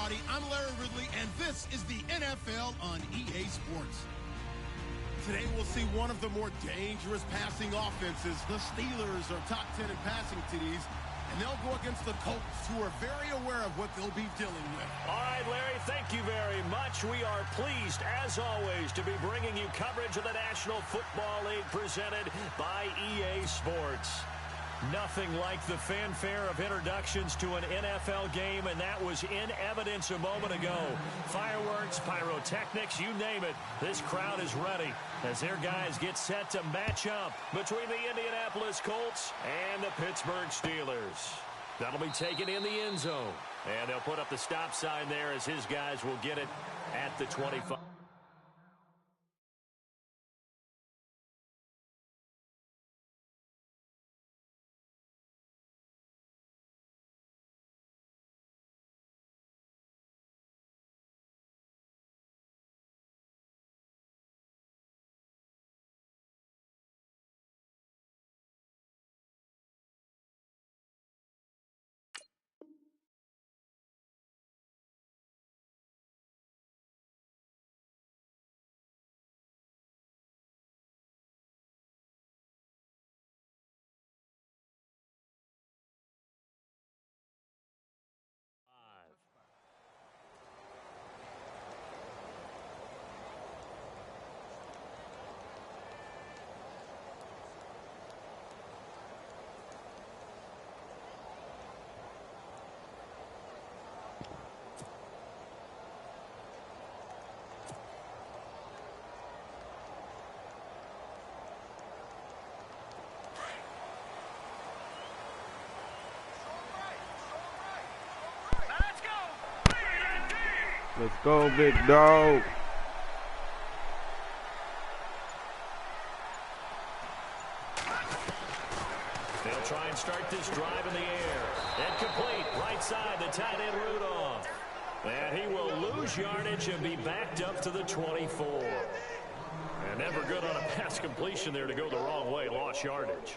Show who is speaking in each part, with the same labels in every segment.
Speaker 1: everybody. I'm Larry Ridley, and this is the NFL on EA Sports. Today we'll see one of the more dangerous passing offenses. The Steelers are top 10 in passing TDs, and they'll go against the Colts, who are very aware of what they'll be dealing with.
Speaker 2: All right, Larry, thank you very much. We are pleased, as always, to be bringing you coverage of the National Football League presented by EA Sports. Nothing like the fanfare of introductions to an NFL game, and that was in evidence a moment ago. Fireworks, pyrotechnics, you name it. This crowd is ready as their guys get set to match up between the Indianapolis Colts and the Pittsburgh Steelers. That'll be taken in the end zone, and they'll put up the stop sign there as his guys will get it at the 25.
Speaker 3: Let's go, big dog.
Speaker 2: They'll try and start this drive in the air. And complete, right side, the tight end Rudolph. And he will lose yardage and be backed up to the 24. And never good on a pass completion there to go the wrong way, lost yardage.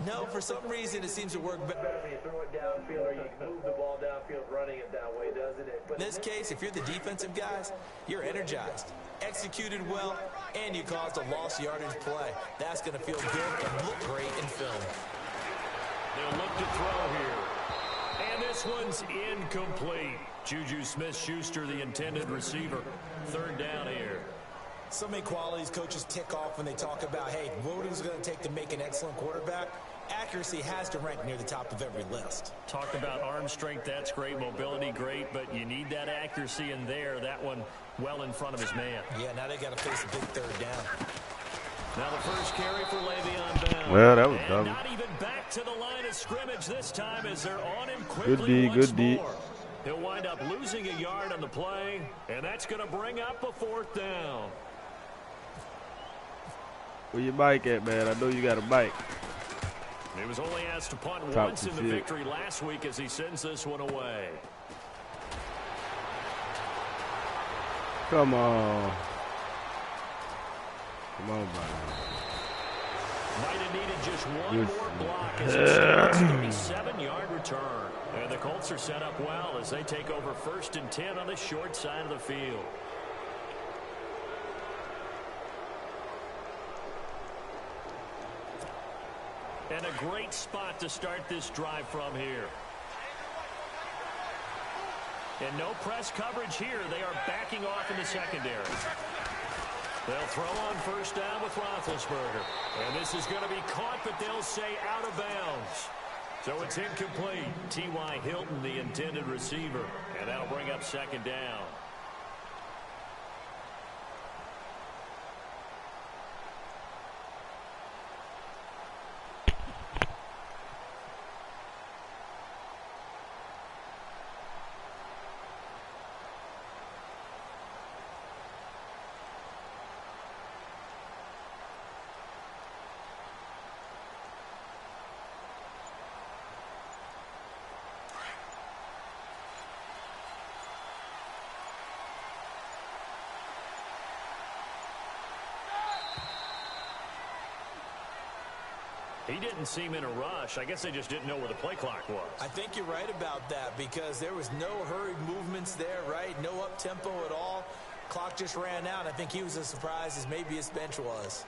Speaker 4: No, for some reason it seems to work better
Speaker 5: when you throw it downfield or you move the ball downfield running it that way, doesn't it?
Speaker 4: in this case, if you're the defensive guys, you're energized, executed well, and you caused a lost yardage play. That's going to feel good and look great in film.
Speaker 2: They'll look to throw here. And this one's incomplete. Juju Smith-Schuster, the intended receiver. Third down here.
Speaker 6: So many qualities coaches tick off when they talk about, hey, what is it going to take to make an excellent quarterback? Accuracy has to rank near the top of every list.
Speaker 2: Talk about arm strength, that's great. Mobility, great. But you need that accuracy in there. That one well in front of his man.
Speaker 6: Yeah, now they got to face a big third down.
Speaker 2: Now the first carry for Le'Veon Bell.
Speaker 3: Well, that was
Speaker 2: and
Speaker 3: dumb.
Speaker 2: not even back to the line of scrimmage this time as they're on him quickly.
Speaker 3: Good D.
Speaker 2: He'll wind up losing a yard on the play, and that's going to bring up a fourth down.
Speaker 3: Where your bike at, man? I know you got a bike.
Speaker 2: He was only asked to punt
Speaker 3: Top
Speaker 2: once in the victory last week as he sends this one away.
Speaker 3: Come on. Come on, buddy.
Speaker 2: Might have needed just one more block as it starts a 37-yard return. And the Colts are set up well as they take over 1st and 10 on the short side of the field. And a great spot to start this drive from here. And no press coverage here. They are backing off in the secondary. They'll throw on 1st down with Roethlisberger. And this is going to be caught, but they'll say out of bounds. So it's incomplete. T.Y. Hilton, the intended receiver. And that'll bring up 2nd down. He didn't seem in a rush. I guess they just didn't know where the play clock was.
Speaker 6: I think you're right about that because there was no hurried movements there, right? No up-tempo at all. Clock just ran out. I think he was as surprised as maybe his bench was.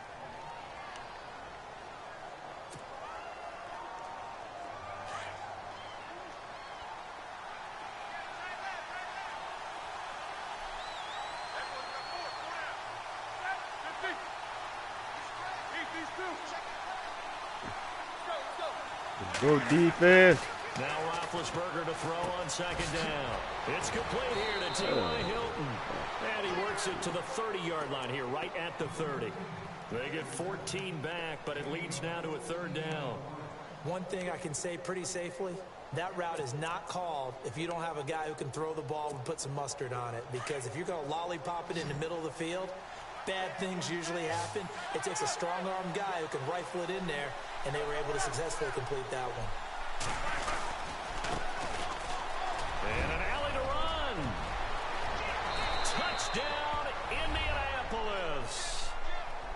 Speaker 3: Go defense.
Speaker 2: Now Roethlisberger to throw on second down. It's complete here to T.Y. Hilton. And he works it to the 30-yard line here, right at the 30. They get 14 back, but it leads now to a third down.
Speaker 6: One thing I can say pretty safely, that route is not called if you don't have a guy who can throw the ball and put some mustard on it. Because if you're going to lollipop it in the middle of the field, bad things usually happen. It takes a strong-arm guy who can rifle it in there, and they were able to successfully complete that one.
Speaker 2: And an alley to run. Touchdown, Indianapolis.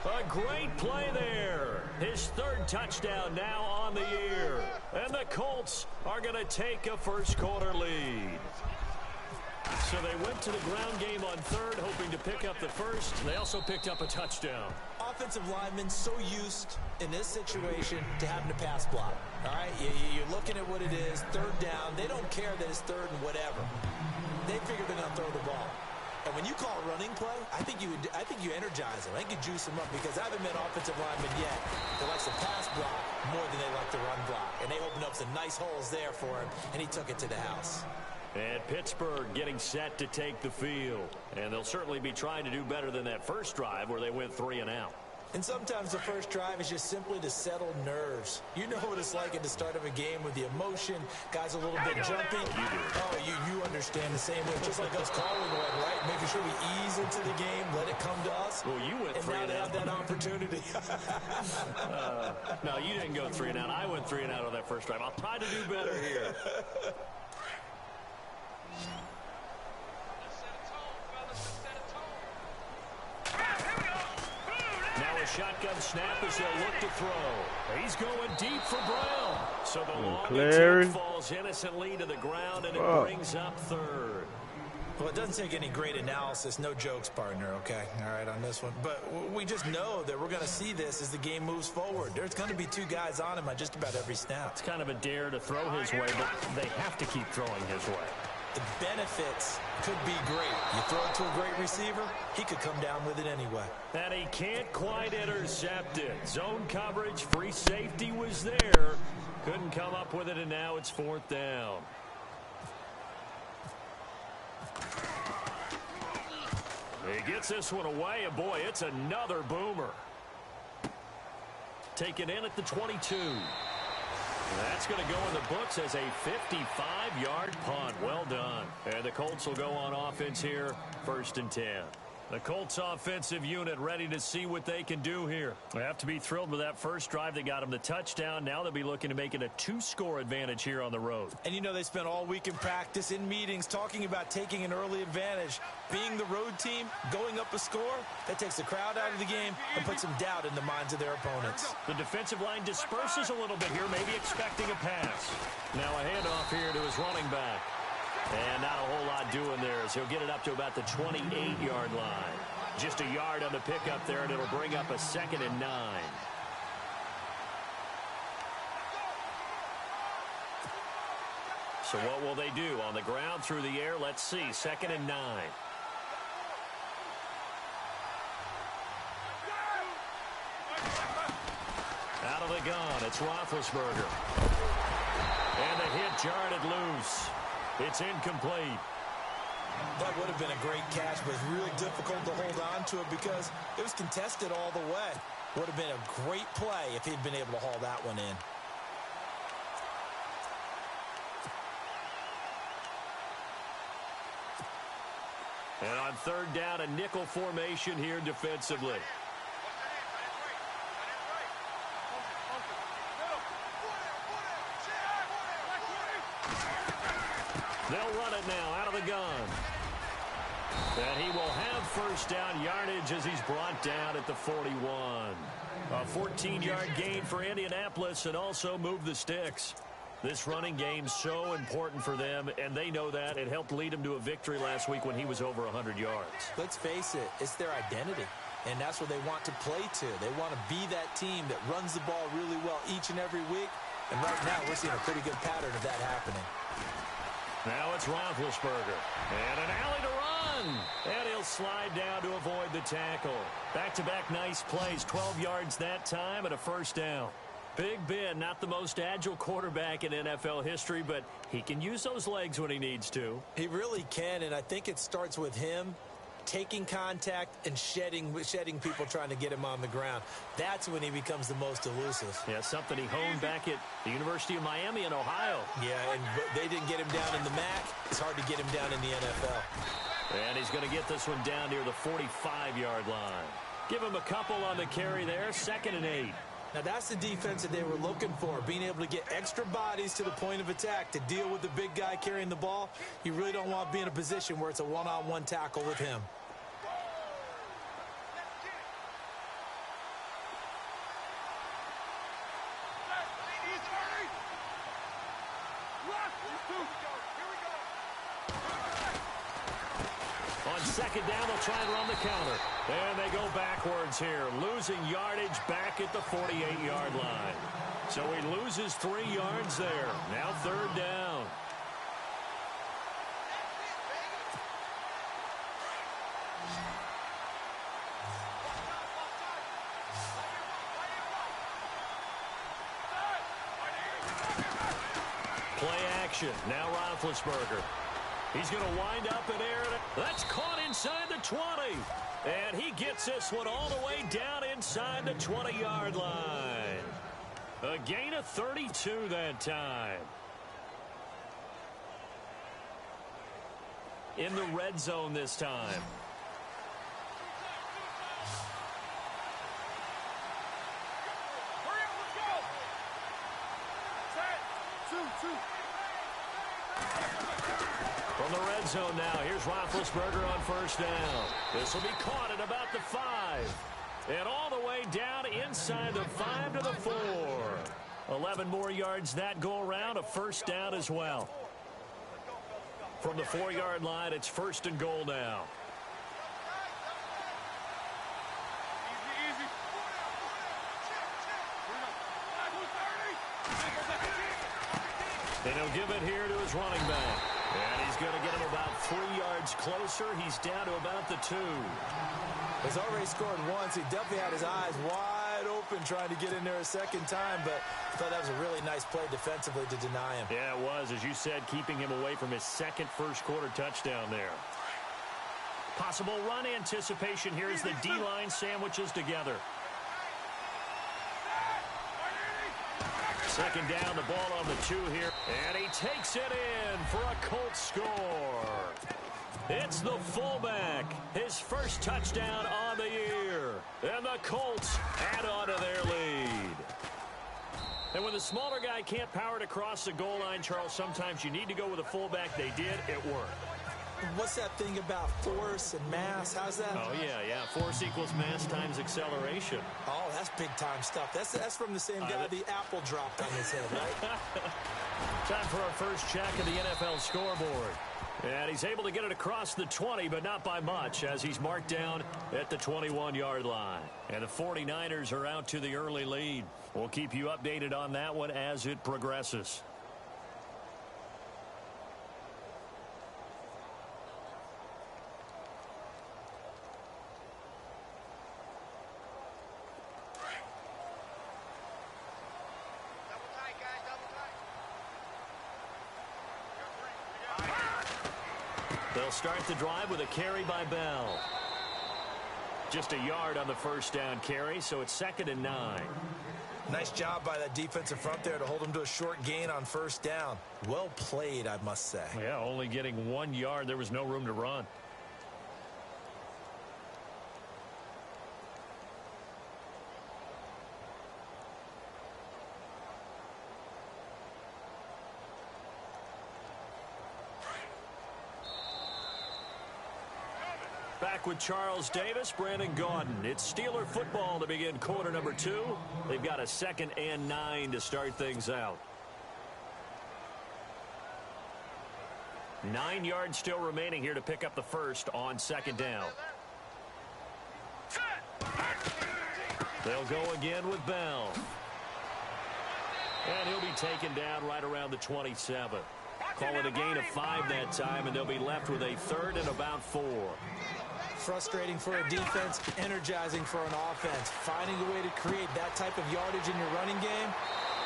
Speaker 2: A great play there. His third touchdown now on the year. And the Colts are going to take a first-quarter lead. So they went to the ground game on third, hoping to pick up the first. They also picked up a touchdown.
Speaker 6: Offensive linemen so used in this situation to having to pass block. All right, you're looking at what it is, third down. They don't care that it's third and whatever. They figure they're going to throw the ball. And when you call a running play, I think you energize them. I think you juice them up because I haven't met offensive linemen yet that likes to pass block more than they like to run block. And they opened up some nice holes there for him, and he took it to the house.
Speaker 2: And Pittsburgh getting set to take the field. And they'll certainly be trying to do better than that first drive where they went 3 and out.
Speaker 6: And sometimes the first drive is just simply to settle nerves. You know what it's like at the start of a game with the emotion, guys a little bit jumpy.
Speaker 2: You do.
Speaker 6: Oh, you understand the same way, just like us calling one, right? Making sure we ease into the game, let it come to us.
Speaker 2: Well, you went 3 and out.
Speaker 6: And now they have that opportunity.
Speaker 2: No, you didn't go 3 and out. I went 3 and out on that first drive. I'll try to do better here. Now a shotgun snap as they'll look to throw. He's going deep for Brown. So the long attempt falls innocently to the ground, and it brings up third.
Speaker 6: Well, it doesn't take any great analysis. No jokes, partner, okay? All right, on this one. But we just know that we're going to see this as the game moves forward. There's going to be 2 guys on him on just about every snap.
Speaker 2: It's kind of a dare to throw his way, but they have to keep throwing his way.
Speaker 6: The benefits could be great. You throw it to a great receiver, he could come down with it anyway.
Speaker 2: And he can't quite intercept it. Zone coverage, free safety was there. Couldn't come up with it, and now it's 4th down. He gets this one away, and boy, it's another boomer. Taken in at the 22. That's going to go in the books as a 55-yard punt. Well done. And the Colts will go on offense here, 1st and 10. The Colts offensive unit ready to see what they can do here. They have to be thrilled with that first drive that got them the touchdown. Now they'll be looking to make it a 2-score advantage here on the road.
Speaker 6: And you know they spent all week in practice, in meetings, talking about taking an early advantage. Being the road team, going up a score, that takes the crowd out of the game and puts some doubt in the minds of their opponents.
Speaker 2: The defensive line disperses a little bit here, maybe expecting a pass. Now a handoff here to his running back. And not a whole lot doing there as he'll get it up to about the 28-yard line. Just a yard on the pickup there, and it'll bring up a 2nd and 9. So what will they do? On the ground, through the air, let's see. 2nd and 9. Out of the gun, it's Roethlisberger. And the hit jarred it loose. It's incomplete.
Speaker 6: That would have been a great catch, but it's really difficult to hold on to it because it was contested all the way. Would have been a great play if he'd been able to haul that one in.
Speaker 2: And on 3rd down, a nickel formation here defensively. They'll run it now out of the gun. And he will have first down yardage as he's brought down at the 41. A 14-yard gain for Indianapolis and also move the sticks. This running game's so important for them, and they know that. It helped lead them to a victory last week when he was over 100 yards.
Speaker 6: Let's face it, it's their identity, and that's what they want to play to. They want to be that team that runs the ball really well each and every week, and right now we're seeing a pretty good pattern of that happening.
Speaker 2: Now it's Roethlisberger, and an alley to run, and he'll slide down to avoid the tackle. Back-to-back nice plays, 12 yards that time and a first down. Big Ben, not the most agile quarterback in NFL history, but he can use those legs when he needs to.
Speaker 6: He really can, and I think it starts with him taking contact and shedding people trying to get him on the ground. That's when he becomes the most elusive.
Speaker 2: Yeah, something he honed back at the University of Miami in Ohio.
Speaker 6: Yeah, and they didn't get him down in the MAC. It's hard to get him down in the NFL.
Speaker 2: And he's going to get this one down near the 45-yard line. Give him a couple on the carry there, 2nd and 8.
Speaker 6: Now, that's the defense that they were looking for, being able to get extra bodies to the point of attack to deal with the big guy carrying the ball. You really don't want to be in a position where it's a one-on-one tackle with him.
Speaker 2: On 2nd down, they'll try and run the counter. And they go backwards here, losing yardage back at the 48-yard line. So he loses 3 yards there. Now 3rd down. Play action. Now Roethlisberger. He's going to wind up in air. That's caught inside the 20. And he gets this one all the way down inside the 20-yard line. A gain of 32 that time. In the red zone this time. From the red zone now, here's Roethlisberger on 1st down. This will be caught at about the 5. And all the way down inside the 5 to the 4. 11 more yards that go around, a 1st down as well. From the 4-yard line, it's 1st and goal now. And he'll give it here to his running back. And he's going to get him about 3 yards closer. He's down to about the 2.
Speaker 6: He's already scored once. He definitely had his eyes wide open trying to get in there a 2nd time, but I thought that was a really nice play defensively to deny him.
Speaker 2: Yeah, it was, as you said, keeping him away from his 2nd first-quarter touchdown there. Possible run anticipation here as the D-line sandwiches together. 2nd down, the ball on the 2 here. And he takes it in for a Colts score. It's the fullback. His first touchdown on the year. And the Colts add on to their lead. And when the smaller guy can't power it across the goal line, Charles, sometimes you need to go with a fullback. They did. It worked.
Speaker 6: What's that thing about force and mass? How's that?
Speaker 2: Oh, yeah. Force equals mass times acceleration.
Speaker 6: Oh, that's big-time stuff. That's from the same guy the apple dropped on his head, right?
Speaker 2: Time for our first check of the NFL scoreboard. And he's able to get it across the 20, but not by much, as he's marked down at the 21-yard line. And the 49ers are out to the early lead. We'll keep you updated on that one as it progresses. They'll start the drive with a carry by Bell. Just a yard on the 1st down carry, so it's 2nd and 9.
Speaker 6: Nice job by that defensive front there to hold him to a short gain on 1st down. Well played, I must say.
Speaker 2: Yeah, only getting 1 yard. There was no room to run. back with Charles Davis, Brandon Gaudin. It's Steeler football to begin quarter number 2. They've got a 2nd and 9 to start things out. 9 yards still remaining here to pick up the first on 2nd down. They'll go again with Bell. And he'll be taken down right around the 27. Call it a gain of 5 that time, and they'll be left with a 3rd and about 4.
Speaker 6: Frustrating for a defense, energizing for an offense. Finding a way to create that type of yardage in your running game,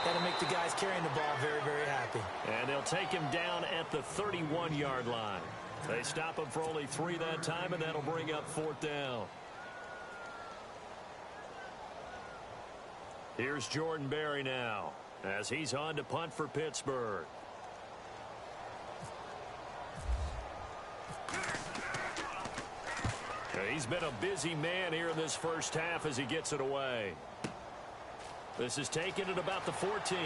Speaker 6: that'll make the guys carrying the ball very, very happy.
Speaker 2: And they'll take him down at the 31-yard line. They stop him for only 3 that time, and that'll bring up 4th down. Here's Jordan Berry now, as he's on to punt for Pittsburgh. He's been a busy man here in this first half as he gets it away. This is taken at about the 14.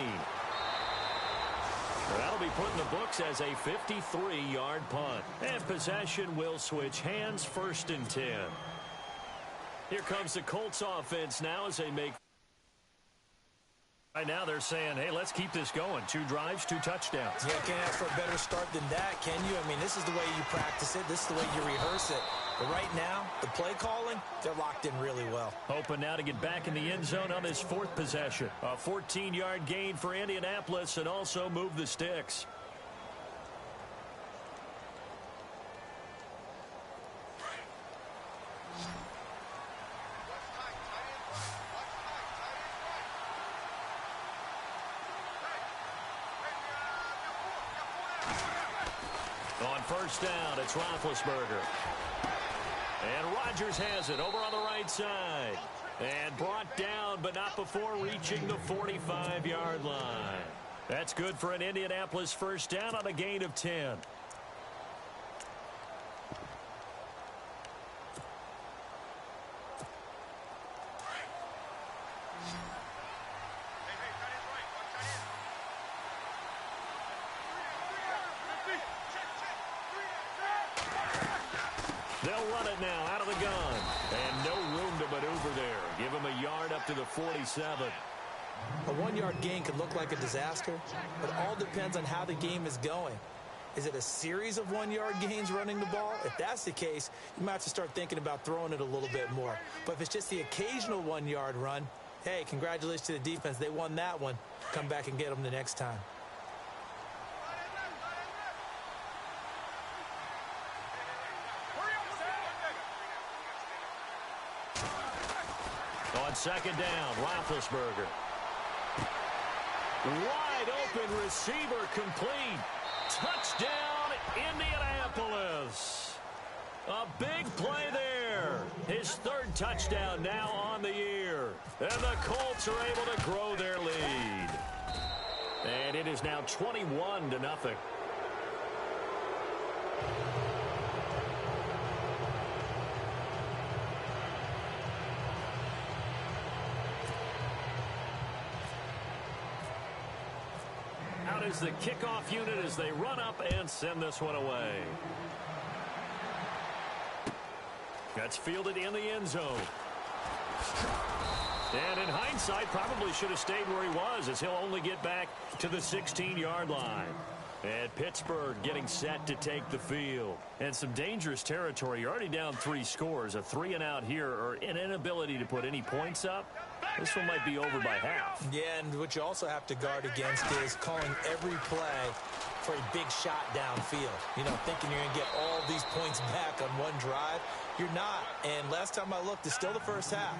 Speaker 2: That'll be put in the books as a 53-yard punt. And possession will switch hands, 1st and 10. Here comes the Colts offense now as they make. Right now they're saying, hey, let's keep this going. 2 drives, 2 touchdowns.
Speaker 6: Yeah, can't ask for a better start than that, can you? I mean, this is the way you practice it. This is the way you rehearse it. But right now, the play calling, they're locked in really well.
Speaker 2: Hoping now to get back in the end zone on this 4th possession. A 14-yard gain for Indianapolis and also move the sticks. On 1st down, it's Roethlisberger. And Rodgers has it over on the right side. And brought down, but not before reaching the 45-yard line. That's good for an Indianapolis 1st down on a gain of 10. They'll run it now out of the gun. And no room to maneuver there. Give him a yard up to the 47.
Speaker 6: A 1-yard gain could look like a disaster. It all depends on how the game is going. Is it a series of 1-yard gains running the ball? If that's the case, you might have to start thinking about throwing it a little bit more. But if it's just the occasional 1-yard run, hey, congratulations to the defense. They won that one. Come back and get them the next time.
Speaker 2: On 2nd down, Roethlisberger. Wide open receiver complete. Touchdown, Indianapolis. A big play there. His 3rd touchdown now on the year. And the Colts are able to grow their lead. And it is now 21-0. Out is the kickoff unit as they run up and send this one away. That's fielded in the end zone. And in hindsight, probably should have stayed where he was, as he'll only get back to the 16-yard line. And Pittsburgh getting set to take the field. And some dangerous territory. You're already down 3 scores. A 3-and-out here, or an inability to put any points up. This one might be over by half.
Speaker 6: Yeah, and what you also have to guard against is calling every play for a big shot downfield. You know, thinking you're going to get all these points back on one drive. You're not. And last time I looked, it's still the first half.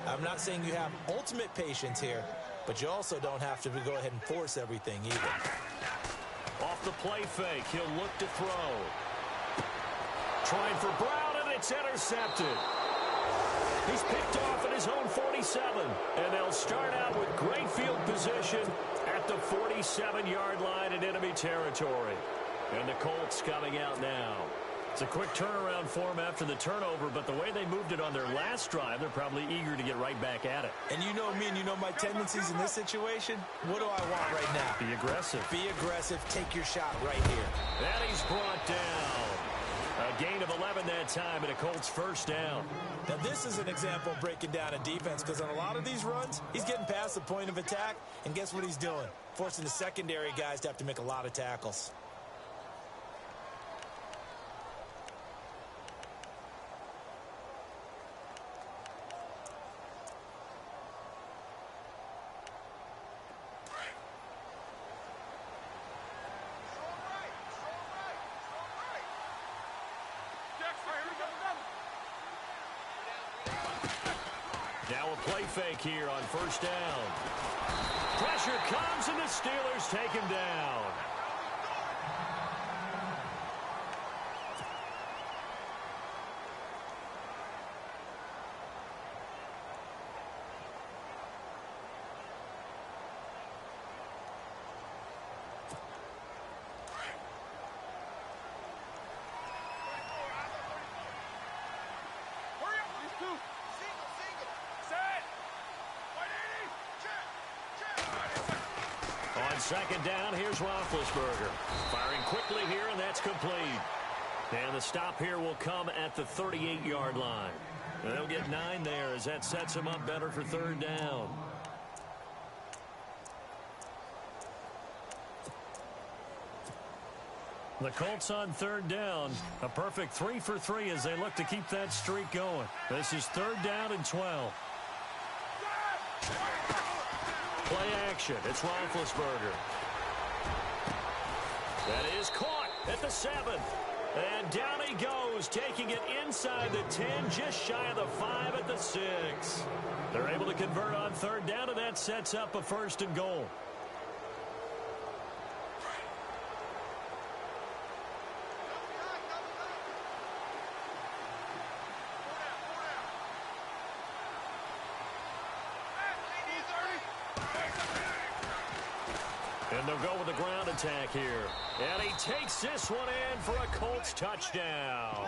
Speaker 6: I'm not saying you have ultimate patience here, but you also don't have to go ahead and force everything either.
Speaker 2: Off the play fake, he'll look to throw. Trying for Brown, and it's intercepted. He's picked off at his own 47, and they'll start out with great field position at the 47-yard line in enemy territory. And the Colts coming out now. It's a quick turnaround for them after the turnover, but the way they moved it on their last drive, they're probably eager to get right back at it.
Speaker 6: And you know me and you know my tendencies in this situation. What do I want right now?
Speaker 2: Be aggressive.
Speaker 6: Be aggressive. Take your shot right here.
Speaker 2: And he's brought down. A gain of 11 that time, and a Colts first down.
Speaker 6: Now, this is an example of breaking down a defense, because on a lot of these runs, he's getting past the point of attack, and guess what he's doing? Forcing the secondary guys to have to make a lot of tackles.
Speaker 2: Now a play fake here on first down. Pressure comes, and the Steelers take him down. On second down, here's Roethlisberger. Firing quickly here, and that's complete. And the stop here will come at the 38-yard line. They'll get 9 there as that sets them up better for third down. The Colts on third down. A perfect 3 for 3 as they look to keep that streak going. This is third down and 12. Play action. It's Roethlisberger. That is caught at the 7. And down he goes, taking it inside the 10, just shy of the 5 at the 6. They're able to convert on third down, and that sets up a first and goal. And they'll go with the ground attack here. And he takes this one in for a Colts touchdown.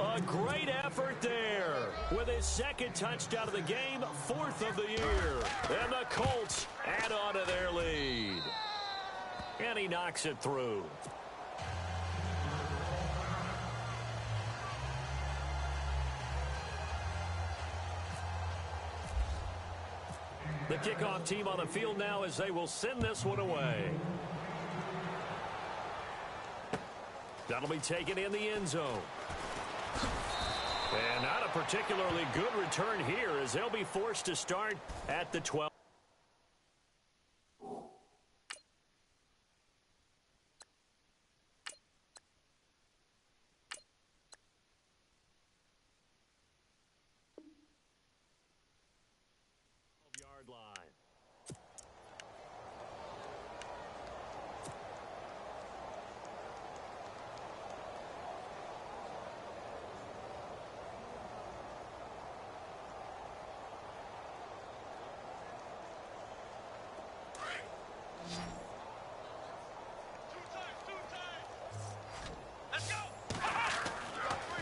Speaker 2: A great effort there with his second touchdown of the game, 4th of the year. And the Colts add on to their lead. And he knocks it through. The kickoff team on the field now as they will send this one away. That'll be taken in the end zone. And not a particularly good return here as they'll be forced to start at the 12.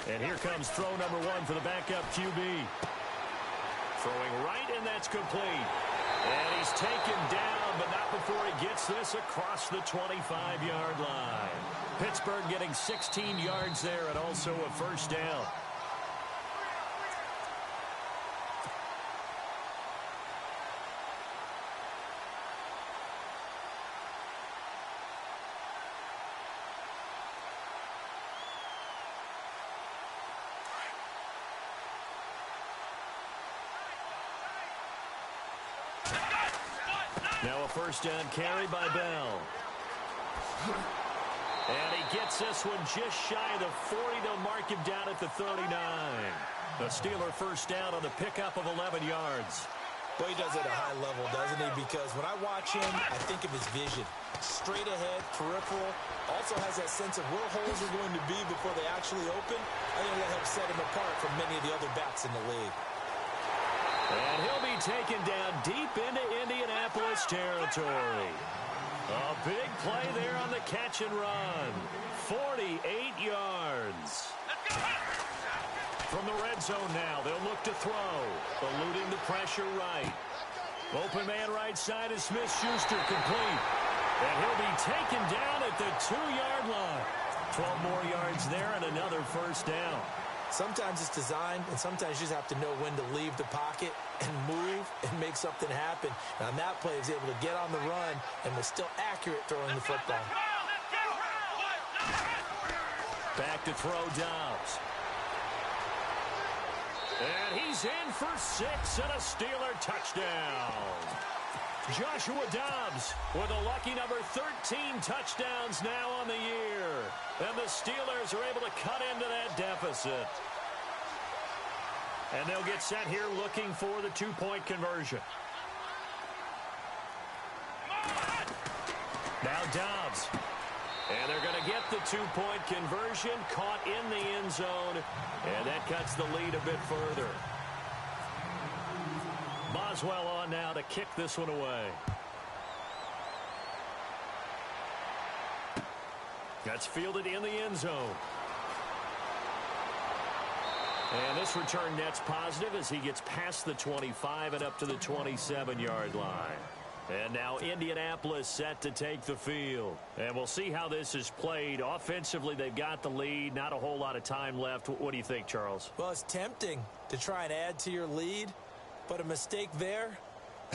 Speaker 2: And here comes throw number 1 for the backup QB. Throwing right, and that's complete. And he's taken down, but not before he gets this across the 25-yard line. Pittsburgh getting 16 yards there and also a first down. Now a first down carry by Bell. And he gets this one just shy of the 40. They'll mark him down at the 39. The Steeler first down on the pickup of 11 yards.
Speaker 6: Well, he does it at a high level, doesn't he? Because when I watch him, I think of his vision. Straight ahead, peripheral. Also has that sense of where holes are going to be before they actually open. I think that helps set him apart from many of the other backs in the league.
Speaker 2: And he'll be taken down deep into Indianapolis territory. A big play there on the catch and run. 48 yards. From the red zone now, they'll look to throw. Eluding the pressure right. Open man right side is Smith-Schuster complete. And he'll be taken down at the 2-yard line. 12 more yards there and another first down.
Speaker 6: Sometimes it's designed, and sometimes you just have to know when to leave the pocket and move and make something happen. And on that play, he was able to get on the run and was still accurate throwing the football.
Speaker 2: Back to throw Dobbs. And he's in for 6 and a Steeler touchdown. Joshua Dobbs with a lucky number 13 touchdowns now on the year. And the Steelers are able to cut into that deficit. And they'll get set here looking for the 2-point conversion. Now Dobbs. And they're going to get the 2-point conversion, caught in the end zone, and that cuts the lead a bit further. Boswell on now to kick this one away. That's fielded in the end zone. And this return net's positive as he gets past the 25 and up to the 27-yard line. And now Indianapolis set to take the field. And we'll see how this is played. Offensively, they've got the lead. Not a whole lot of time left. What do you think, Charles?
Speaker 6: Well, it's tempting to try and add to your lead, but a mistake there,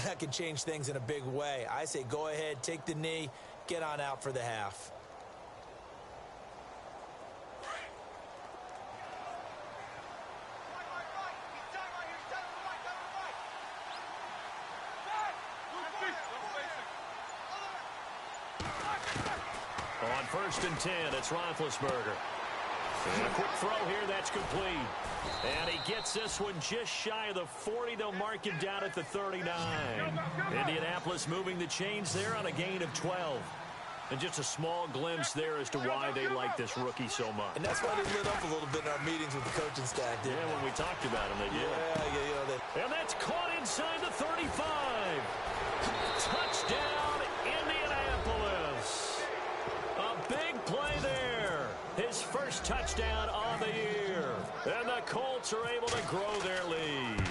Speaker 6: that can change things in a big way. I say go ahead, take the knee, get on out for the half.
Speaker 2: On 1st and 10, it's Roethlisberger. And a quick throw here, that's complete. And he gets this one just shy of the 40. They'll mark him down at the 39. Indianapolis moving the chains there on a gain of 12. And just a small glimpse there as to why they like this rookie so much.
Speaker 6: And that's why they lit up a little bit in our meetings with the coaching staff.
Speaker 2: Yeah, when we talked about him, they did.
Speaker 6: Yeah.
Speaker 2: And that's caught inside the 35. Touchdown, Indianapolis. A big play there. His first touchdown on the year. And the Colts are able to grow their lead.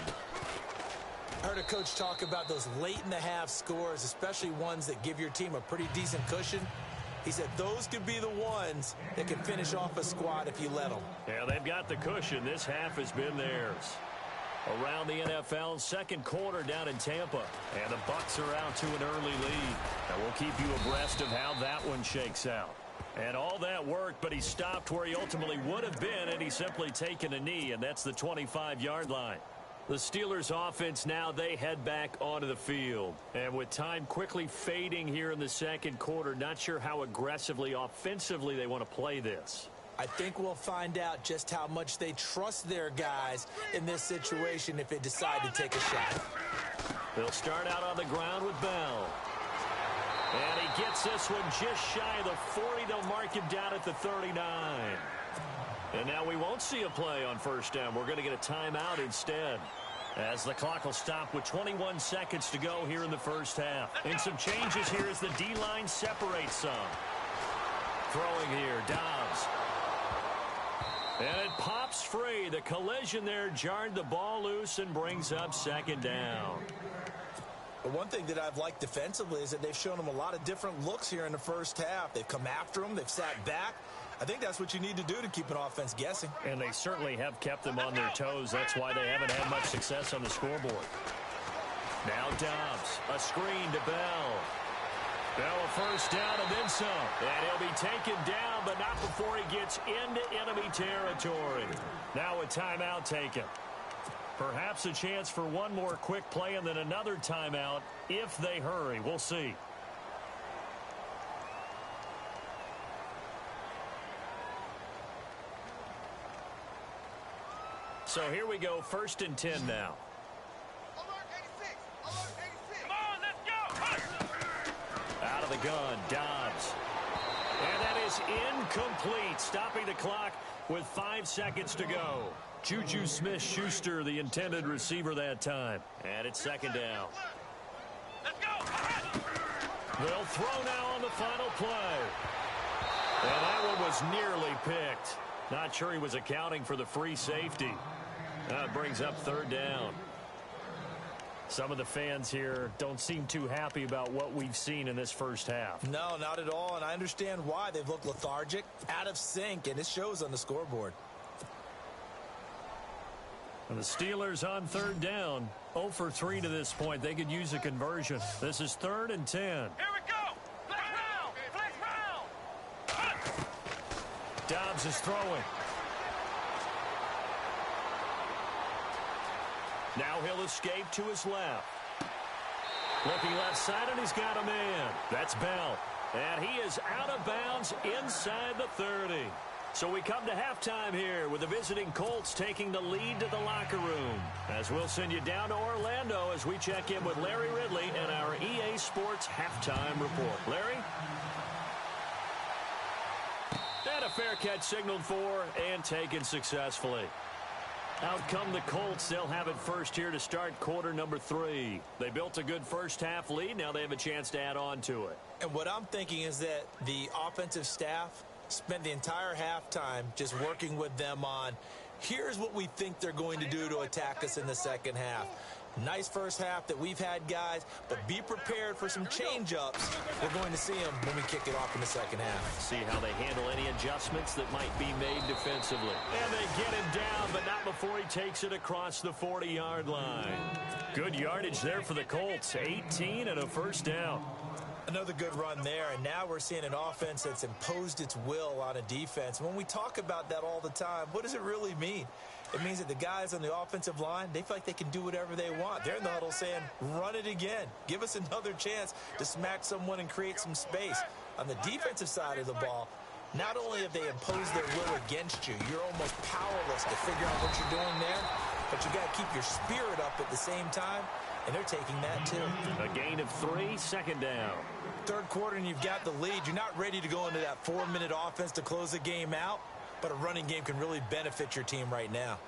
Speaker 6: I heard a coach talk about those late-in-the-half scores, especially ones that give your team a pretty decent cushion. He said those could be the ones that can finish off a squad if you let them.
Speaker 2: Yeah, they've got the cushion. This half has been theirs. Around the NFL, second quarter down in Tampa. And the Bucs are out to an early lead. And we'll keep you abreast of how that one shakes out. And all that worked, but he stopped where he ultimately would have been, and he's simply taken a knee, and that's the 25-yard line. The Steelers offense now, they head back onto the field. And with time quickly fading here in the second quarter, not sure how aggressively, offensively they want to play this.
Speaker 6: I think we'll find out just how much they trust their guys in this situation if they decide to take a shot.
Speaker 2: They'll start out on the ground with Bell. And he gets this one just shy of the 40. They'll mark him down at the 39. And now we won't see a play on first down. We're going to get a timeout instead, as the clock will stop with 21 seconds to go here in the first half. And some changes here as the D-line separates some. Throwing here, Dobbs. And it pops free. The collision there jarred the ball loose and brings up second down.
Speaker 6: But one thing that I've liked defensively is that they've shown them a lot of different looks here in the first half. They've come after them. They've sat back. I think that's what you need to do to keep an offense guessing.
Speaker 2: And they certainly have kept them on their toes. That's why they haven't had much success on the scoreboard. Now Dobbs, a screen to Bell. Bell a first down and then some. And he'll be taken down, but not before he gets into enemy territory. Now a timeout taken. Perhaps a chance for one more quick play and then another timeout if they hurry. We'll see. So here we go, 1st and 10 now.
Speaker 7: Alert 86! Alert 86! Come on, let's go!
Speaker 2: Out of the gun, Dobbs. And that is incomplete, stopping the clock with 5 seconds to go. Juju Smith-Schuster, the intended receiver that time. And it's second down.
Speaker 7: Let's go!
Speaker 2: They'll throw now on the final play. And that one was nearly picked. Not sure he was accounting for the free safety. That brings up third down. Some of the fans here don't seem too happy about what we've seen in this first half.
Speaker 6: No, not at all, and I understand why. They've looked lethargic, out of sync, and it shows on the scoreboard.
Speaker 2: And the Steelers on third down, 0 for 3 to this point. They could use a conversion. This is 3rd and 10.
Speaker 7: Here we go. Flex round. Flex round.
Speaker 2: Dobbs is throwing. Now he'll escape to his left. Looking left side, and he's got a man. That's Bell. And he is out of bounds inside the 30. So we come to halftime here with the visiting Colts taking the lead to the locker room. As we'll send you down to Orlando as we check in with Larry Ridley and our EA Sports halftime report. Larry? And a fair catch signaled for and taken successfully. Out come the Colts. They'll have it first here to start quarter number 3. They built a good first half lead. Now they have a chance to add on to it.
Speaker 6: And what I'm thinking is that the offensive staff spent the entire halftime just working with them on, here's what we think they're going to do to attack us in the second half. Nice first half that we've had, guys, but be prepared for some change-ups. We're going to see them when we kick it off in the second half.
Speaker 2: See how they handle any adjustments that might be made defensively. And they get him down, but not before he takes it across the 40-yard line. Good yardage there for the Colts, 18 and a first down.
Speaker 6: Another good run there, and now we're seeing an offense that's imposed its will on a defense. When we talk about that all the time, what does it really mean? It means that the guys on the offensive line, they feel like they can do whatever they want. They're in the huddle saying, run it again. Give us another chance to smack someone and create some space. On the defensive side of the ball, not only have they imposed their will against you, you're almost powerless to figure out what you're doing there, but you got to keep your spirit up at the same time, and they're taking that too.
Speaker 2: A gain of 3, second down.
Speaker 6: Third quarter and you've got the lead. You're not ready to go into that 4-minute offense to close the game out, but a running game can really benefit your team right now.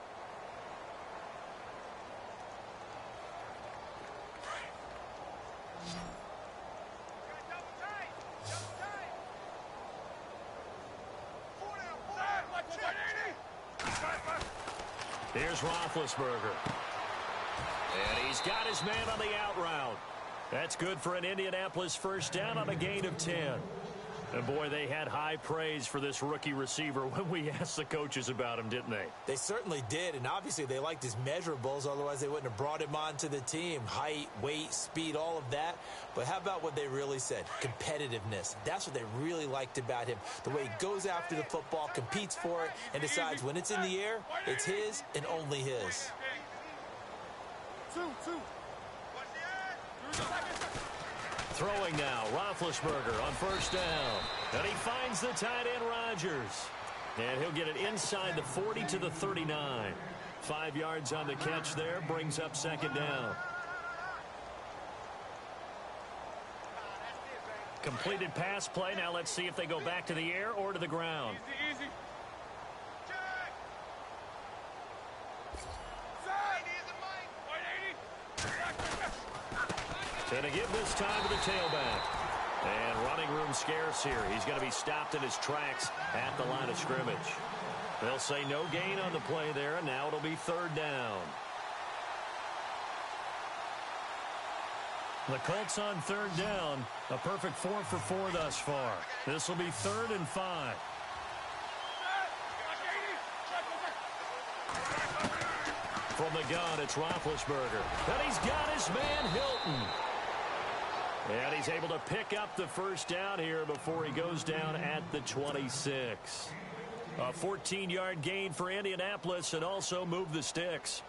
Speaker 2: Here's Roethlisberger. And he's got his man on the out route. That's good for an Indianapolis first down on a gain of 10. And, boy, they had high praise for this rookie receiver when we asked the coaches about him, didn't they?
Speaker 6: They certainly did, and obviously they liked his measurables. Otherwise, they wouldn't have brought him onto the team. Height, weight, speed, all of that. But how about what they really said? Competitiveness. That's what they really liked about him. The way he goes after the football, competes for it, and decides when it's in the air, it's his and only his.
Speaker 2: Throwing now, Roethlisberger on first down. And he finds the tight end, Rodgers. And he'll get it inside the 40 to the 39. 5 yards on the catch there, brings up second down. Completed pass play. Now let's see if they go back to the air or to the ground.
Speaker 7: Easy.
Speaker 2: And to give this time to the tailback. And running room scarce here. He's going to be stopped in his tracks at the line of scrimmage. They'll say no gain on the play there, and now it'll be third down. The Colts on third down. A perfect 4 for 4 thus far. This will be 3rd and 5. From the gun, it's Roethlisberger. And he's got his man, Hilton. And he's able to pick up the first down here before he goes down at the 26. A 14-yard gain for Indianapolis and also move the sticks.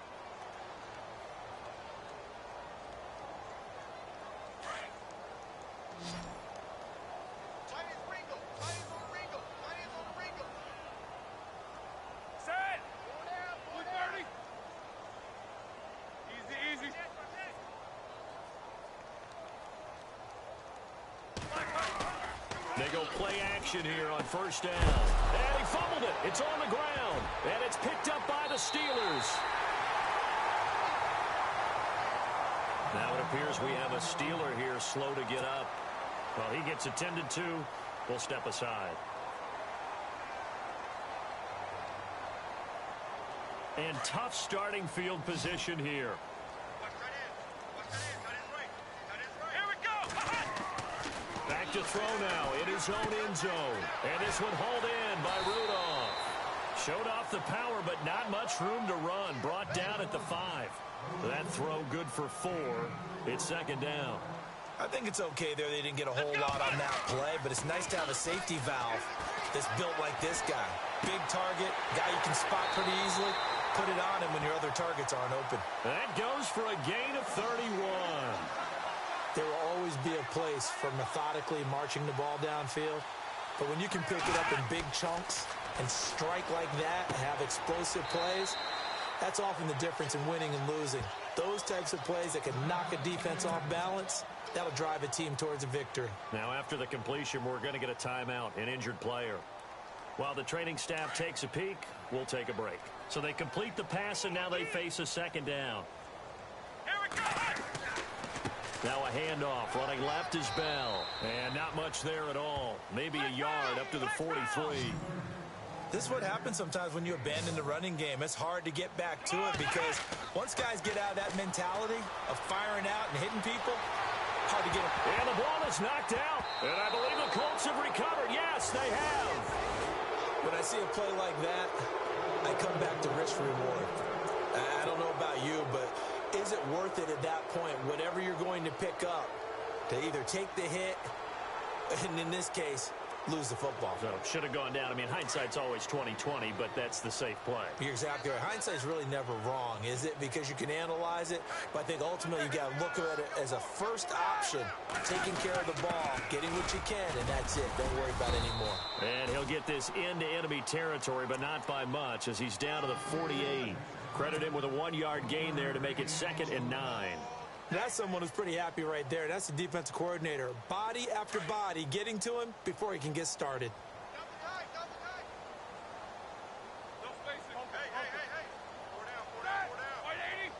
Speaker 2: They go play action here on first down. And he fumbled it. It's on the ground. And it's picked up by the Steelers. Now it appears we have a Steeler here slow to get up. Well, he gets attended to. We'll step aside. And tough starting field position here. to throw now in his own end zone. And this one hauled in by Rudolph. Showed off the power, but not much room to run. Brought down at the 5. That throw good for 4. It's second down.
Speaker 6: I think it's okay there. They didn't get a whole lot on that play, but it's nice to have a safety valve that's built like this guy. Big target, guy you can spot pretty easily. Put it on him when your other targets aren't open.
Speaker 2: That goes for a gain of 31.
Speaker 6: There will always be a place for methodically marching the ball downfield, but when you can pick it up in big chunks and strike like that and have explosive plays, that's often the difference in winning and losing. Those types of plays that can knock a defense off balance, that'll drive a team towards a victory.
Speaker 2: Now, after the completion, we're going to get a timeout, an injured player. While the training staff takes a peek, we'll take a break. So they complete the pass, and now they face a second down.
Speaker 7: Here we go.
Speaker 2: Now a handoff. Running left is Bell. And not much there at all. Maybe a yard up to the 43.
Speaker 6: This is what happens sometimes when you abandon the running game. It's hard to get back to it because once guys get out of that mentality of firing out and hitting people, hard to get them.
Speaker 2: And the ball is knocked out. And I believe the Colts have recovered. Yes, they have.
Speaker 6: When I see a play like that, I come back to risk reward. I don't know about you, but is it worth it at that point, whatever you're going to pick up, to either take the hit, and in this case, lose the football?
Speaker 2: So should have gone down. I mean, hindsight's always 20/20, but that's the safe play.
Speaker 6: You're exactly right. Hindsight's really never wrong, is it? Because you can analyze it, but I think ultimately you got to look at it as a first option, taking care of the ball, getting what you can, and that's it. Don't worry about it anymore.
Speaker 2: And he'll get this into enemy territory, but not by much, as he's down to the 48. Credit him with a 1-yard gain there to make it 2nd and 9.
Speaker 6: That's someone who's pretty happy right there. That's the defensive coordinator. Body after body getting to him before he can get started.
Speaker 7: No spacing. Hey. 4 down. 180.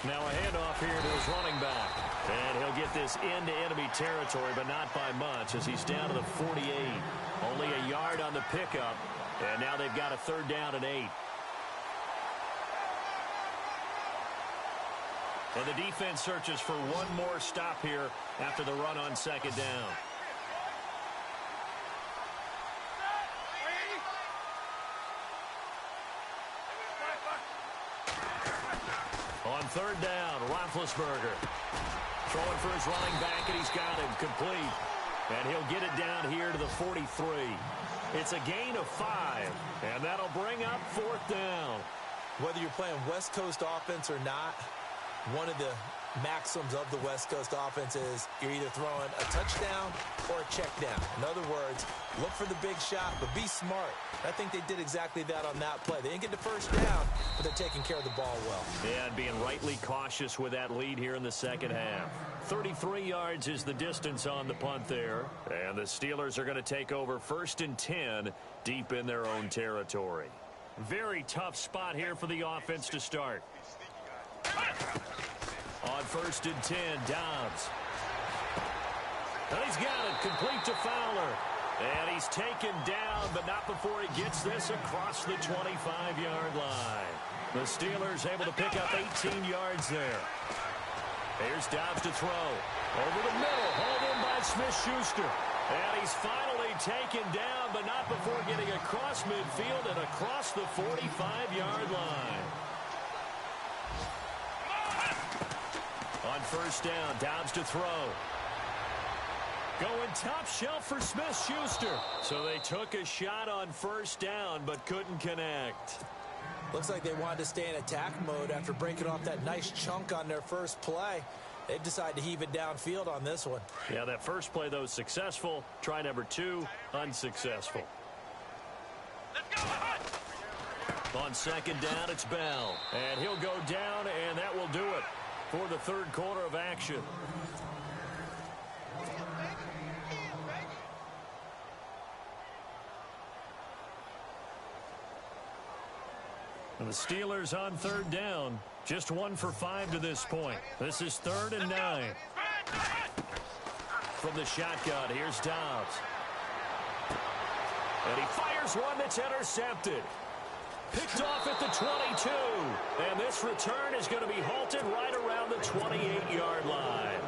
Speaker 2: Now a handoff here to his running back. And he'll get this into enemy territory, but not by much, as he's down to the 48. Only a yard on the pickup. And now they've got a 3rd down and 8. And the defense searches for one more stop here after the run on 2nd down. On 3rd down, Roethlisberger throwing for his running back, and he's got him complete. And he'll get it down here to the 43. It's a gain of 5, and that'll bring up 4th down.
Speaker 6: Whether you're playing West Coast offense or not, one of the maxims of the West Coast offense is you're either throwing a touchdown or a check down. In other words, look for the big shot, but be smart. I think they did exactly that on that play. They didn't get the 1st down, but they're taking care of the ball well.
Speaker 2: Yeah, and being rightly cautious with that lead here in the second half. 33 yards is the distance on the punt there. And the Steelers are going to take over 1st and 10 deep in their own territory. Very tough spot here for the offense to start. On 1st and 10, Dobbs. And he's got it complete to Fowler. And he's taken down, but not before he gets this across the 25-yard line. The Steelers able to pick up 18 yards there. Here's Dobbs to throw. Over the middle, hauled in by Smith-Schuster. And he's finally taken down, but not before getting across midfield and across the 45-yard line. On 1st down, Dobbs to throw. Going top shelf for Smith-Schuster. So they took a shot on 1st down, but couldn't connect.
Speaker 6: Looks like they wanted to stay in attack mode after breaking off that nice chunk on their first play. They've decided to heave it downfield on this one.
Speaker 2: Yeah, that first play, though, successful. Try number 2, unsuccessful.
Speaker 7: Let's go.
Speaker 2: On 2nd down, it's Bell. And he'll go down, and that will do it for the 3rd quarter of action. And the Steelers on 3rd down. Just 1 for 5 to this point. This is 3rd and 9. From the shotgun, here's Dobbs. And he fires one that's intercepted. Picked off at the 22. And this return is going to be halted right around the 28-yard line.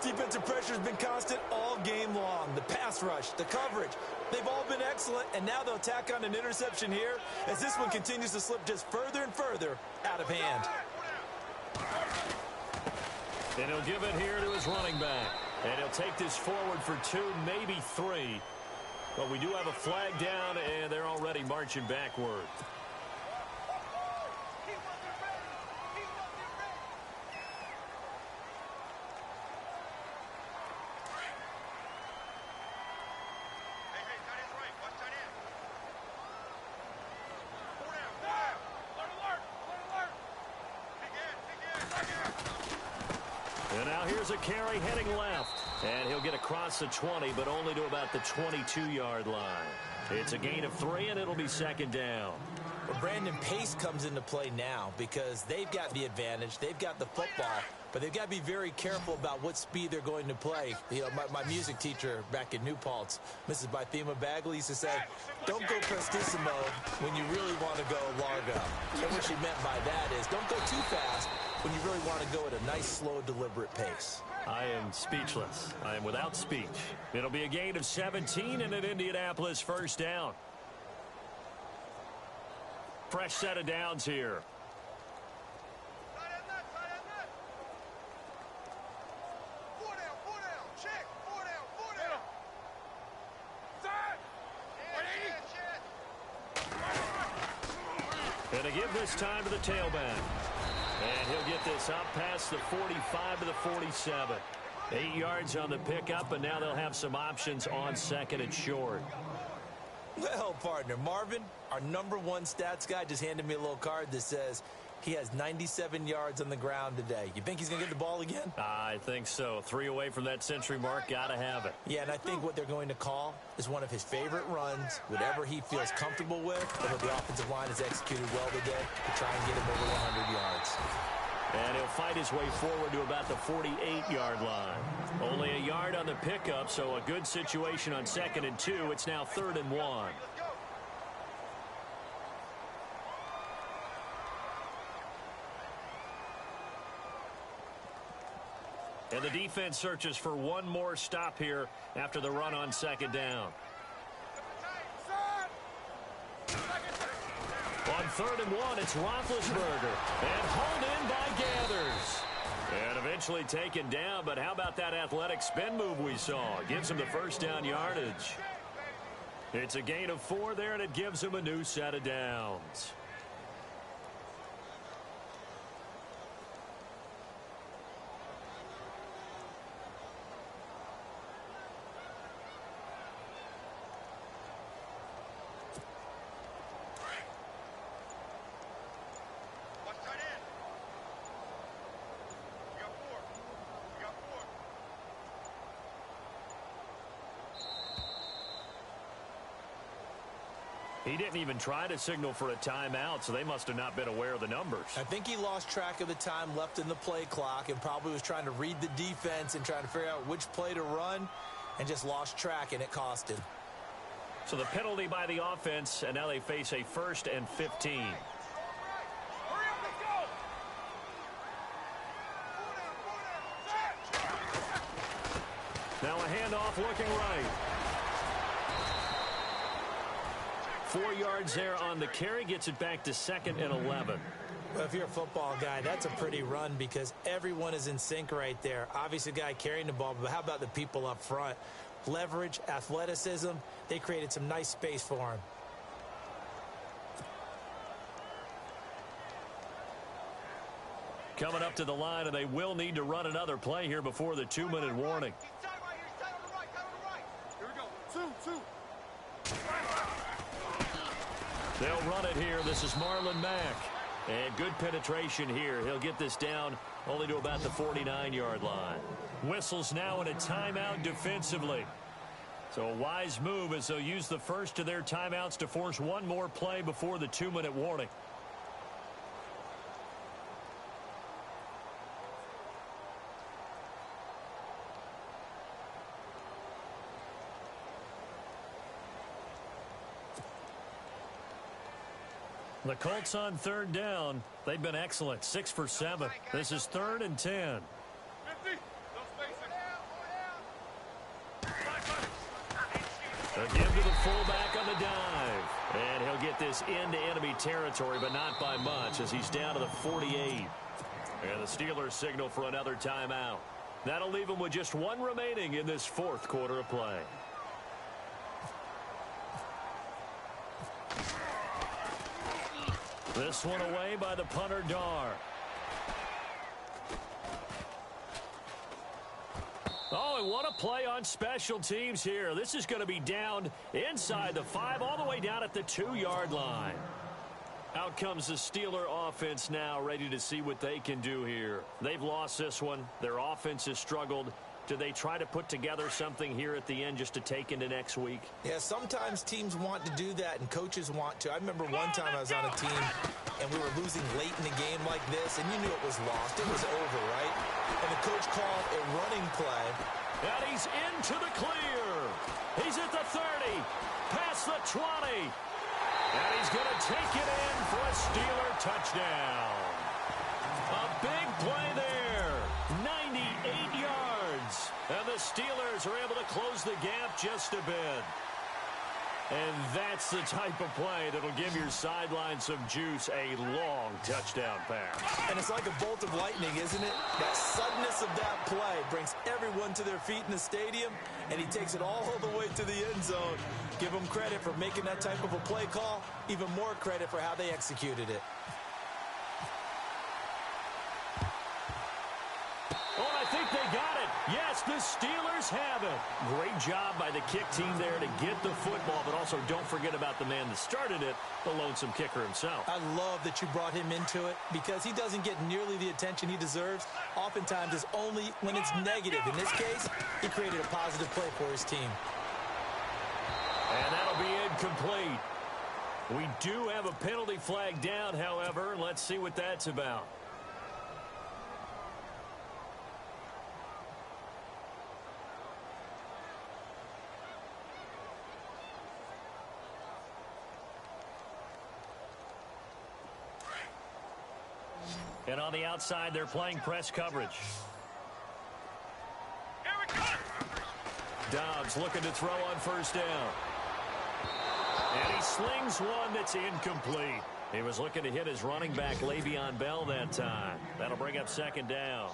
Speaker 6: defensive pressure has been constant all game long. The pass rush, the coverage, they've all been excellent, and now they'll tack on an interception here as this one continues to slip just further and further out of hand.
Speaker 2: And he'll give it here to his running back. And he'll take this forward for 2, maybe 3. But we do have a flag down, and they're already marching backward. And now here's a carry heading left. And he'll get across the 20, but only to about the 22-yard line. It's a gain of 3, and it'll be second down.
Speaker 6: Well, Brandon, pace comes into play now because they've got the advantage. They've got the football, but they've got to be very careful about what speed they're going to play. You know, my music teacher back in New Paltz, Mrs. Bythema Bagley, used to say, don't go prestissimo when you really want to go largo. And what she meant by that is don't go too fast when you really want to go at a nice, slow, deliberate pace.
Speaker 2: I am speechless. I am without speech. It'll be a gain of 17 and an Indianapolis first down. Fresh set of downs here. And to give this time to the tailback. And he'll get this up past the 45 to the 47. 8 yards on the pickup, and now they'll have some options on second and short.
Speaker 6: Well, partner, Marvin, our #1 stats guy, just handed me a little card that says he has 97 yards on the ground today. You think he's going to get the ball again?
Speaker 2: I think so. 3 away from that century mark. Got to have it.
Speaker 6: Yeah, and I think what they're going to call is one of his favorite runs, whatever he feels comfortable with, whether the offensive line has executed well today to try and get him over 100 yards.
Speaker 2: And he'll fight his way forward to about the 48-yard line. Only a yard on the pickup, so a good situation on 2nd and 2. It's now 3rd and 1. And the defense searches for one more stop here after the run on 2nd down. On 3rd and 1, it's Roethlisberger. And hauled in by Gathers. And eventually taken down, but how about that athletic spin move we saw? Gives him the first down yardage. It's a gain of 4 there, and it gives him a new set of downs. He didn't even try to signal for a timeout, so they must have not been aware of the numbers.
Speaker 6: I think he lost track of the time left in the play clock and probably was trying to read the defense and trying to figure out which play to run and just lost track, and it cost him.
Speaker 2: So the penalty by the offense, and now they face a 1st and 15. Now a handoff looking right. 4 yards there on the carry, gets it back to 2nd and 11.
Speaker 6: Well, if you're a football guy, that's a pretty run because everyone is in sync right there. Obviously, the guy carrying the ball, but how about the people up front? Leverage, athleticism, they created some nice space for him.
Speaker 2: Coming up to the line, and they will need to run another play here before the 2-minute warning. They'll run it here. This is Marlon Mack. And good penetration here. He'll get this down only to about the 49-yard line. Whistles now in a timeout defensively. So a wise move as they'll use the first of their timeouts to force one more play before the 2-minute warning. The Colts on 3rd down. They've been excellent. 6 for 7. This is 3rd and 10. fullback on the dive. And he'll get this into enemy territory, but not by much as he's down to the 48. And the Steelers signal for another timeout. That'll leave them with just one remaining in this fourth quarter of play. This one away by the punter, Dar. Oh, and what a play on special teams here. This is going to be down inside the 5, all the way down at the 2-yard line. Out comes the Steeler offense now, ready to see what they can do here. They've lost this one. Their offense has struggled. Do they try to put together something here at the end just to take into next week?
Speaker 6: Yeah, sometimes teams want to do that and coaches want to. I remember one time I was on a team and we were losing late in the game like this, and you knew it was lost. It was over, right? And the coach called a running play.
Speaker 2: And he's into the clear. He's at the 30, past the 20. And he's going to take it in for a Steeler touchdown. A big play there. 98 yards. And the Steelers are able to close the gap just a bit. And that's the type of play that'll give your sideline some juice, a long touchdown pass.
Speaker 6: And it's like a bolt of lightning, isn't it? That suddenness of that play brings everyone to their feet in the stadium, and he takes it all the way to the end zone. Give him credit for making that type of a play call, even more credit for how they executed it.
Speaker 2: Oh, I think they got it. Yes, the Steelers have it. Great job by the kick team there to get the football, but also don't forget about the man that started it, the lonesome kicker himself.
Speaker 6: I love that you brought him into it because he doesn't get nearly the attention he deserves. Oftentimes it's only when it's negative. In this case, he created a positive play for his team.
Speaker 2: And that'll be incomplete. We do have a penalty flag down, however. Let's see what that's about. And on the outside, they're playing press coverage.
Speaker 7: Here we go.
Speaker 2: Dobbs looking to throw on first down. And he slings one that's incomplete. He was looking to hit his running back, Le'Veon Bell, that time. That'll bring up second down.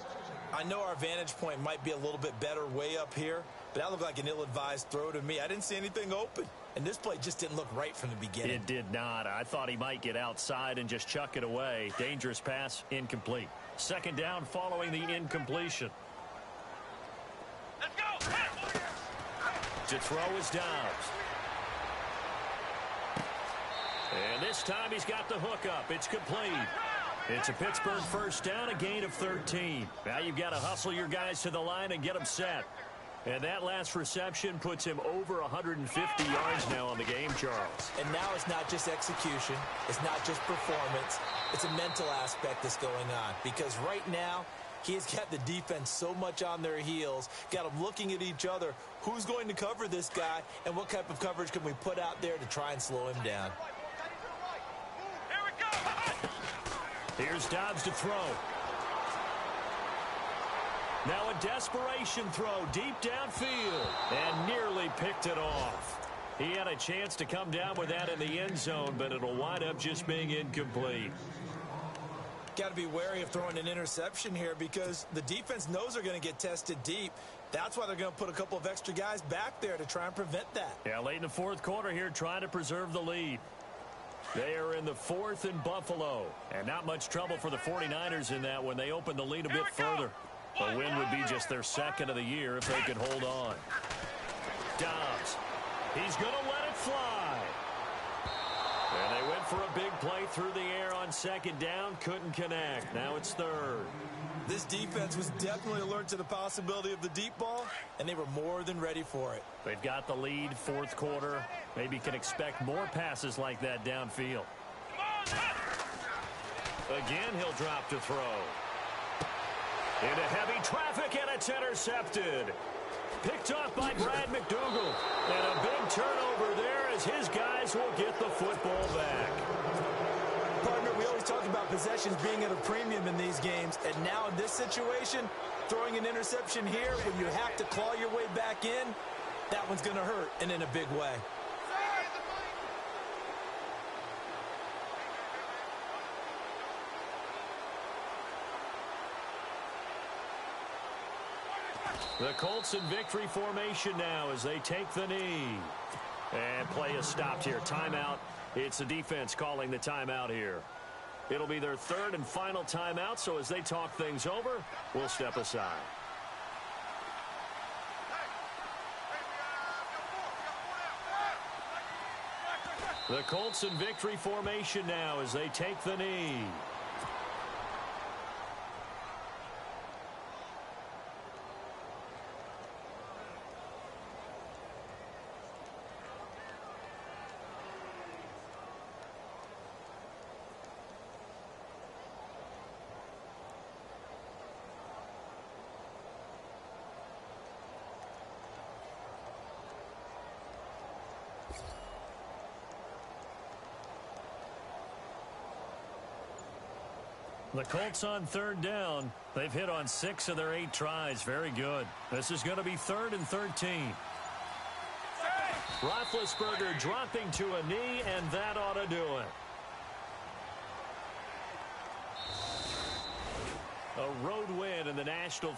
Speaker 6: I know our vantage point might be a little bit better way up here, but that looked like an ill-advised throw to me. I didn't see anything open. And this play just didn't look right from the beginning.
Speaker 2: It did not. I thought he might get outside and just chuck it away. Dangerous pass, incomplete. Second down following the incompletion.
Speaker 7: Let's go.
Speaker 2: To throw is Dobbs. And this time he's got the hook up. It's complete. It's a Pittsburgh first down, a gain of 13. Now you've got to hustle your guys to the line and get them set. And that last reception puts him over 150 yards now on the game, Charles.
Speaker 6: And now it's not just execution. It's not just performance. It's a mental aspect that's going on. Because right now, he's got the defense so much on their heels, got them looking at each other. Who's going to cover this guy, and what type of coverage can we put out there to try and slow him down?
Speaker 7: Here we go.
Speaker 2: Here's Dobbs to throw. Now a desperation throw deep downfield and nearly picked it off. He had a chance to come down with that in the end zone, but it'll wind up just being incomplete.
Speaker 6: Got to be wary of throwing an interception here because the defense knows they're going to get tested deep. That's why they're going to put a couple of extra guys back there to try and prevent that.
Speaker 2: Yeah, late in the fourth quarter here trying to preserve the lead. They are in the fourth in Buffalo. And not much trouble for the 49ers in that when they open the lead a bit further. A win would be just their second of the year if they could hold on. Dobbs. He's going to let it fly. And they went for a big play through the air on second down. Couldn't connect. Now it's third.
Speaker 6: This defense was definitely alert to the possibility of the deep ball, and they were more than ready for it.
Speaker 2: They've got the lead, fourth quarter. Maybe can expect more passes like that downfield. Again, he'll drop to throw. Into heavy traffic, and it's intercepted. Picked off by Brad McDougal. And a big turnover there as his guys will get the football back.
Speaker 6: Partner, we always talk about possessions being at a premium in these games. And now in this situation, throwing an interception here when you have to claw your way back in, that one's going to hurt and in a big way.
Speaker 2: The Colts in victory formation now as they take the knee. And play is stopped here. Timeout. It's the defense calling the timeout here. It'll be their third and final timeout, so as they talk things over, we'll step aside. The Colts in victory formation now as they take the knee. The Colts on third down. They've hit on 6 of their 8 tries. Very good. This is going to be 3rd and 13. Roethlisberger dropping to a knee, and that ought to do it. A road win in the National